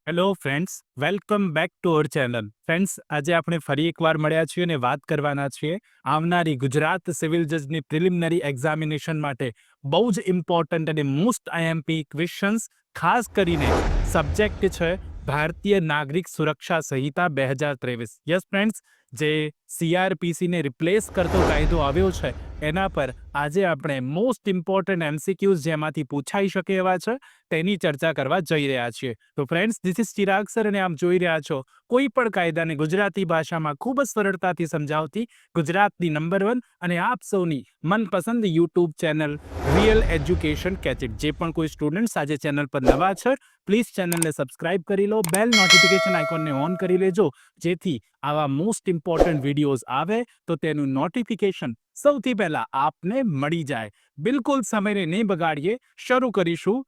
Hello friends, welcome back to our channel. Friends, આજે આપણે ફરી એકવાર મળ્યા છીએ અને વાત કરવાના છીએ આવનારી ગુજરાત સિવિલ જજની પ્રિલિમિનરી એક્ઝામિનેશન માટે બહુ જ ઇમ્પોર્ટન્ટ અને મોસ્ટ આઈએમપી ક્વેશ્ચન્સ. ખાસ કરીને સબ્જેક્ટ છે ભારતીય નાગરિક સુરક્ષા સંહિતા 2023. યસ ફ્રેન્ડ્સ, જે સીઆરપીસીને રિપ્લેસ કરતો કાયદો આવ્યો છે એના પર આજે આપણે મોસ્ટ ઇમ્પોર્ટન્ટ એમસીક્યુઝ જેમાંથી પૂછાઈ શકે એવા છે તેની ચર્ચા કરવા જઈ રહ્યા છીએ. તો friends, this is Chirag sir અને આપ જોઈ રહ્યા છો કોઈ પણ કાયદાને ગુજરાતી ભાષામાં ખૂબ જ સરળતાથી સમજાવતી ગુજરાતની નંબર 1 અને આપ સૌની મનપસંદ યુટ્યુબ ચેનલ રિયલ એજ્યુકેશન કેચિટ. જે પણ કોઈ સ્ટુડન્ટ્સ આજે ચેનલ પર નવા છે, પ્લીઝ ચેનલને સબસ્ક્રાઇબ કરી લો, બેલ નોટિફિકેશન આઇકોનને ઓન કરી લેજો, જેથી આવા મોસ્ટ ઇમ્પોર્ટન્ટ વિડીયોઝ આવે તો તેનું નોટિફિકેશન સૌથી પહેલા આપને મળી જાય. બિલકુલ સમયને નહીં બગાડીએ, શરૂ કરીશું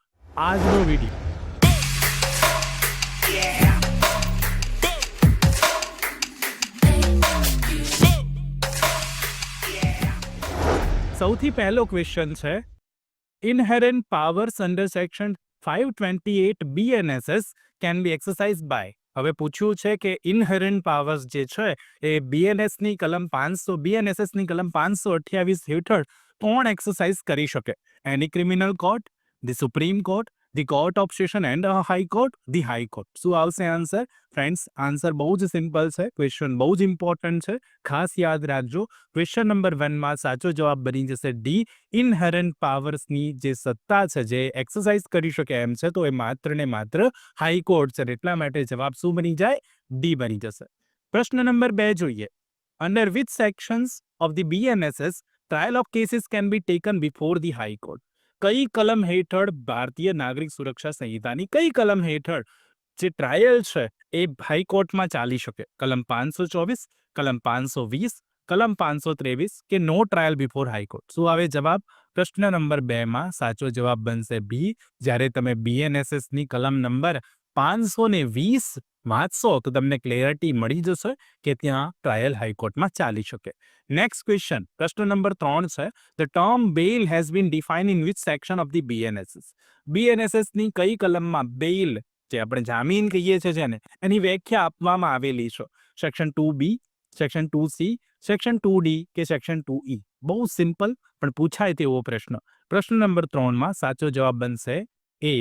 આજનો વિડીયો. સૌથી પહેલો ક્વેશ્ચન છે, inherent powers under section 528 BNSS can be exercise by. હવે પૂછ્યું છે કે ઇનહેરન્ટ પાવર્સ જે છે એ બીએનએસની કલમ 500 બીએનએસએસની કલમ 528 હેઠળ કોણ એક્સરસાઇઝ કરી શકે? Any criminal court, the supreme court, the court of session and high court, the high court. શું આવશે આન્સર? ફ્રેન્ડ્સ, આન્સર બહુ જ સિમ્પલ છે. ક્વેશ્ચન બહુ જ ઇમ્પોર્ટન્ટ છે, ખાસ યાદ રાખજો. ક્વેશ્ચન નંબર 1માં સાચો જવાબ બની જશે ડી. ઇનહેરન્ટ પાવર્સની જે સત્તા છે, જે એક્સરસાઇઝ કરી શકે એમ છે, તો એ માત્ર ને માત્ર હાઈકોર્ટ છે. એટલા માટે જવાબ શું બની જાય? ડી બની જશે. પ્રશ્ન નંબર 2 જોઈએ. Under which sections of the BNSS trial of cases can be taken before the high court? કઈ કલમ હેઠળ ભારતીય નાગરિક સુરક્ષા સંહિતાની કઈ કલમ હેઠળ જે ટ્રાયલ છે એ હાઈકોર્ટમાં ચાલી શકે? કલમ 524, કલમ 520, કલમ 523 કે નો ટ્રાયલ બિફોર હાઈકોર્ટ? શું આવે જવાબ? પ્રશ્ન નંબર 2માં સાચો જવાબ બનશે બી. જ્યારે તમે બીએનએસએસની કલમ નંબર 520 વાંચશો તો તમને ક્લેરિટી મળી જશે કે ત્યાં ટ્રાયલ હાઈકોર્ટમાં ચાલી શકે. નેક્સ્ટ ક્વેશ્ચન, પ્રશ્ન નંબર 3 છે, the term bail has been defined in which section of the BNSS? બીએનએસએસની કઈ કલમમાં બેલ, જે આપણે જામીન કહીએ છીએ જેને, એની વ્યાખ્યા આપવામાં આવેલી છે? Section 2B, section 2C, section 2D કે સેક્શન 2E? બહુ સિમ્પલ પણ પૂછાય તેવો પ્રશ્ન. પ્રશ્ન નંબર 3માં સાચો જવાબ બનશે એ,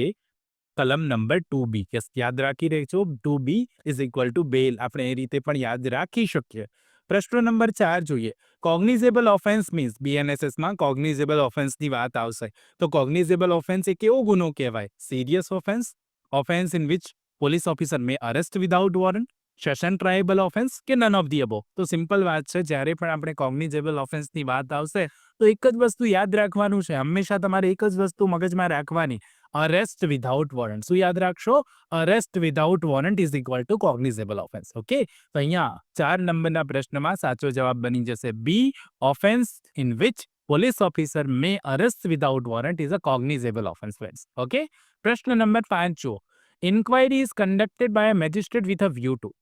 કલમ નંબર 2B. યાદ રાખી રહેજો, 2B ઇઝ ઇક્વલ ટુ બેલ. આપણે એ રીતે પણ યાદ રાખી શકીએ. પ્રશ્ન નંબર 4 જોઈએ. કોગ્નિઝેબલ ઓફેન્સ મીન્સ બીએનએસએસમાં કોગ્નિઝેબલ ઓફેન્સની વાત આવશે તો કોગ્નિઝેબલ ઓફેન્સ એ કેવો ગુનો કહેવાય? Serious offence, offence in which police officer may arrest without warrant, session triable offence કે નન ઓફ ધી અબોવ? તો સિમ્પલ વાત છે, જ્યારે પણ આપણે કોગ્નિઝેબલ ઓફેન્સની વાત આવશે તો એક જ વસ્તુ યાદ રાખવાનું છે. હંમેશા તમારે એક જ વસ્તુ મગજમાં રાખવાની, અરેસ્ટ વિધાઉટ વોરંટ. શું યાદ રાખશો? Arrest without warrant is equal to cognizable offence. Okay, તો અહીંયા 4 નંબરના પ્રશ્નમાં સાચો જવાબ બની જશે B. Offence in which police officer may arrest without warrant is a cognizable offence. Okay. પ્રશ્ન નંબર 5 જુઓ. Inquiry is conducted by a magistrate with a view to.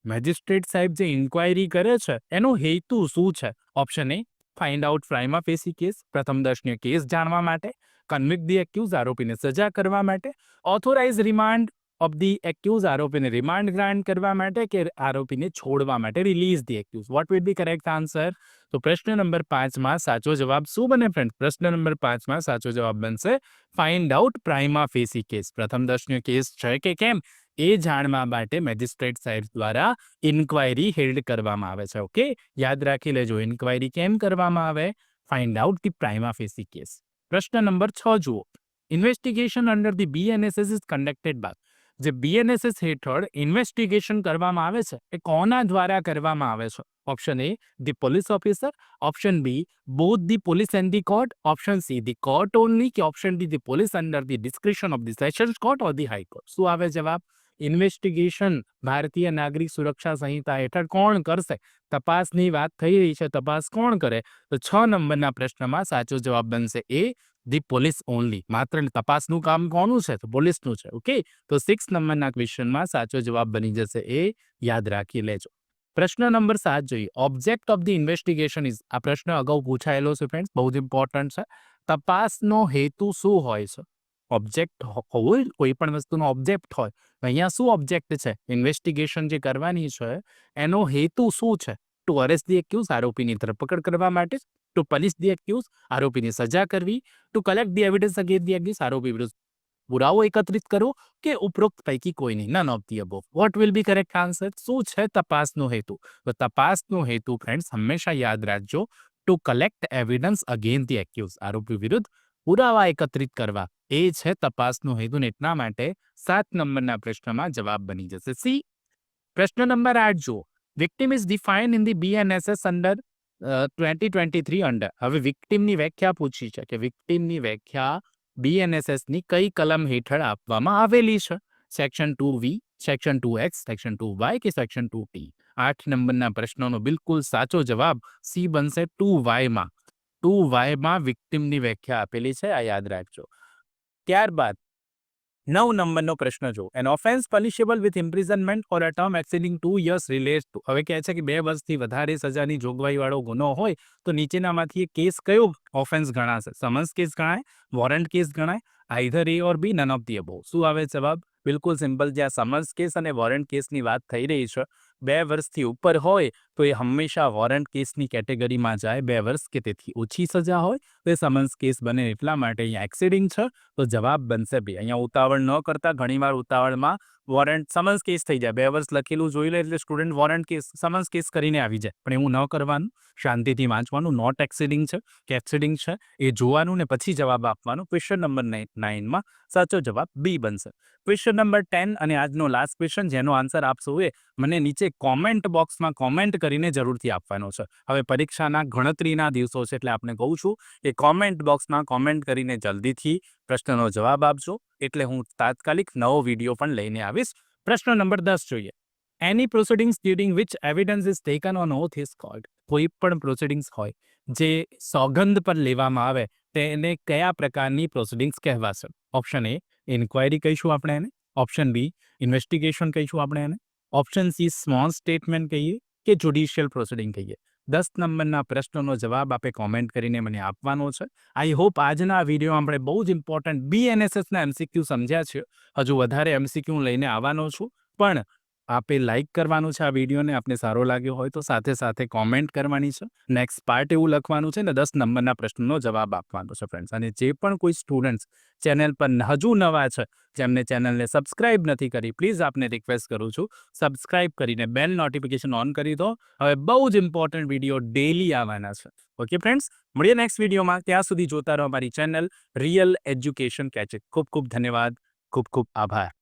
Magistrate સાહેબ જે ઇન્ક્વાયરી કરે છે એનો હેતુ શું છે? Option A, find out prima facie case, પ્રથમ દર્શનીય કેસ જાણવા માટે, કન્વિક્ટ ધી એક્યુઝ, આરોપીને સજા કરવા માટે, authorise remand of the accused, આરોપીને રિમાન્ડ ગ્રાન્ટ કરવા માટે, કે આરોપીને છોડવા માટે, release the accused. What will be correct answer? તો પ્રશ્ન નંબર 5માં સાચો જવાબ શું બને ફ્રેન્ડ? પ્રશ્ન નંબર 5માં સાચો જવાબ બનશે find out prima facie case. પ્રથમ દર્શનીય કેસ છે કે કેમ એ જાણવા માટે મેજિસ્ટ્રેટ સાહેબ દ્વારા ઇન્ક્વાયરી હેલ્ડ કરવામાં આવે છે. ઓકે, યાદ રાખી લેજો, ઇન્ક્વાયરી કેમ કરવામાં આવે? Find out the prima facie case. પ્રશ્ન નંબર 6 જુઓ. Investigation under the BNSS is conducted by. જે બીએનએસએસ હેઠળ ઇન્વેસ્ટિગેશન કરવામાં આવે છે એ કોના દ્વારા કરવામાં આવે છે? Option A, the police officer, option B, both the police and the court, option C, the court only, કે option D, the police under the discretion of the sessions court or the high court? શું આવે જવાબ? Investigation ભારતીય નાગરિક સુરક્ષા સંહિતા હેઠળ કોણ કરશે? તપાસની વાત થઈ રહી છે, તપાસ કોણ કરે? તો 6 નંબરના પ્રશ્નમાં સાચો જવાબ બનશે એ, ધી પોલીસ ઓનલી. માત્ર તપાસનું કામ કોનું છે? તો પોલીસનું છે. ઓકે, તો 6 નંબરના ક્વેશ્ચનમાં સાચો જવાબ બની જશે એ. યાદ રાખી લેજો. પ્રશ્ન નંબર 7 જોઈએ. Object of the investigation is. આ પ્રશ્ન અગાઉ પૂછાયેલો છે ફ્રેન્ડ્સ, બહુ જ ઇમ્પોર્ટન્ટ છે. તપાસનો હેતુ શું હોય છે? ઓબ્જેક્ટ હોય, કોઈ પણ વસ્તુનો ઓબ્જેક્ટ હોય, અહીંયા શું ઓબ્જેક્ટ છે? ઇન્વેસ્ટિગેશન જે કરવાની છે એનો હેતુ શું છે? ટુ અરેસ્ટ ધી એક્યુઝ, આરોપીની ધરપકડ કરવા માટે, ટુ પનિશ ધી એક્યુઝ, આરોપીની સજા કરવી, two collect the evidence against the accused, આરોપી વિરુદ્ધ પુરાવો એકત્રિત કરો, કે ઉપરોક્ત પૈકી કોઈ નહીં, none of the above. What will be correct answer? શું છે તપાસનો હેતુ? તો તપાસનો હેતુ ફ્રેન્ડ્સ હંમેશા યાદ રાખજો, two collect evidence against the accused, આરોપી વિરુદ્ધ પુરાવા એકત્રિત કરવા, એ છે તપાસનો હેતુ. ને એટલા માટે 7 નંબરના પ્રશ્નમાં જવાબ બની જશે સી. પ્રશ્ન નંબર 8 જુઓ. Victim is defined in the BNSS under 2023 under. હવે વિક્ટિમની વ્યાખ્યા પૂછી છે કે વિક્ટિમની વ્યાખ્યા BNSSની કઈ કલમ હેઠળ આપવામાં આવેલી છે? Section 2V, section 2X, section 2Y કે સેક્શન 2T? 8 નંબરના પ્રશ્નોનો બિલકુલ સાચો જવાબ સી બનશે, 2Y માં. 2Y માં વિક્ટિમની વ્યાખ્યા આપેલી છે, આ યાદ રાખજો. ત્યારબાદ 9 નંબરનો પ્રશ્ન જો. An offence punishable with imprisonment or a term exceeding 2 years relates to. હવે કહે છે કે 2 વર્ષથી વધારે સજાની જોગવાઈવાળો ગુનો હોય તો નીચેનામાંથી કેસ કયો ઓફેન્સ ગણાશે? સમન્સ કેસ ગણાય, વોરંટ કેસ ગણાય, either A or B, none of the above. શું આવે જવાબ? બિલકુલ સિમ્પલ. જ્યાં સમન્સ કેસ અને વોરંટ કેસની વાત થઈ રહી છે, 2 વર્ષથી ઉપર હોય તો એ હંમેશા વોરંટ કેસની કેટેગરીમાં જાય. 2 વર્ષ કે તેથી ઓછી સજા હોય તો એ સમન્સ કેસ બને. એટલા માટે અહીંયા એક્સીડિંગ છે તો જવાબ બનશે બી. અહીંયા ઉતાવળ ન કરતા, ઘણીવાર ઉતાવળમાં વોરંટ સમન્સ કેસ થઈ જાય. 2 વર્ષ લખેલું જોઈ લે એટલે student warrant case, summons case કરીને આવી જાય. પણ એવું ન કરવાનું, શાંતિથી વાંચવાનું. નોટ એક્સીડિંગ છે કે એક્સીડિંગ છે એ જોવાનું ને પછી જવાબ આપવાનો. ક્વેશ્ચન નંબર 9માં સાચો જવાબ બી બનશે. ક્વેશ્ચન નંબર 10 અને આજનો લાસ્ટ ક્વેશ્ચન, જેનો આન્સર આપ સૌએ મને નીચે કોમેન્ટ બોક્સમાં કોમેન્ટ કરીને જરૂરથી આપવાનો છે. હવે પરીક્ષાના ગણતરીના દિવસો છે એટલે આપને કહું છું કે કોમેન્ટ બોક્સમાં કોમેન્ટ કરીને જલ્દીથી પ્રશ્નનો જવાબ આપજો, એટલે હું તાત્કાલિક નવો વિડીયો પણ લઈને આવીશ. પ્રશ્ન નંબર 10 જોઈએ. Any proceedings during which evidence is taken on oath is called. કોઈ પણ પ્રોસિડિંગ્સ હોય જે સોગંદ પર લેવામાં આવે તેને કયા પ્રકારની પ્રોસિડિંગ્સ કહેવાશે? ઓપ્શન એ ઇન્ક્વાયરી કહીશું આપણે એને, ઓપ્શન બી ઇન્વેસ્ટિગેશન કહીશું આપણે એને, ઓપ્શન સી સ્મોલ સ્ટેટમેન્ટ કહીએ, કે જ્યુડિશિયલ પ્રોસિડિંગ કહીએ? 10 નંબરના પ્રશ્નનો જવાબ આપે કોમેન્ટ કરીને મને આપવાનો છે. આઈ હોપ આજના વિડીયો આપણે બહુ જ ઇમ્પોર્ટન્ટ BNSSના MCQ સમજ્યા છે. હજુ વધારે MCQ લઈને આવવાનો છું, પણ આપે લાઇક કરવાનું છે આ વિડીયોને. આપને સારો લાગ્યો હોય તો સાથે સાથે કોમેન્ટ કરવાની છે. નેક્સ્ટ પાર્ટ એવું લખવાનું છે ને 10 નંબરના પ્રશ્નનો જવાબ આપવાનો છે ફ્રેન્ડ્સ. અને જે પણ કોઈ સ્ટુડન્ટ્સ ચેનલ પર હજુ નવા છે, જેમને ચેનલને સબસ્ક્રાઇબ નથી કરી, પ્લીઝ આપને રિક્વેસ્ટ કરું છું, સબસ્ક્રાઇબ કરીને બેલ નોટિફિકેશન ઓન કરી દો. હવે બહુ જ ઇમ્પોર્ટન્ટ વિડીયો ડેલી આવવાના છે. ઓકે ફ્રેન્ડ્સ, મળીએ નેક્સ્ટ વિડીયોમાં. ત્યાં સુધી જોતા રહો અમારી ચેનલ રિયલ એજ્યુકેશન કેચેટ. ખૂબ ખૂબ ધન્યવાદ, ખૂબ ખૂબ આભાર.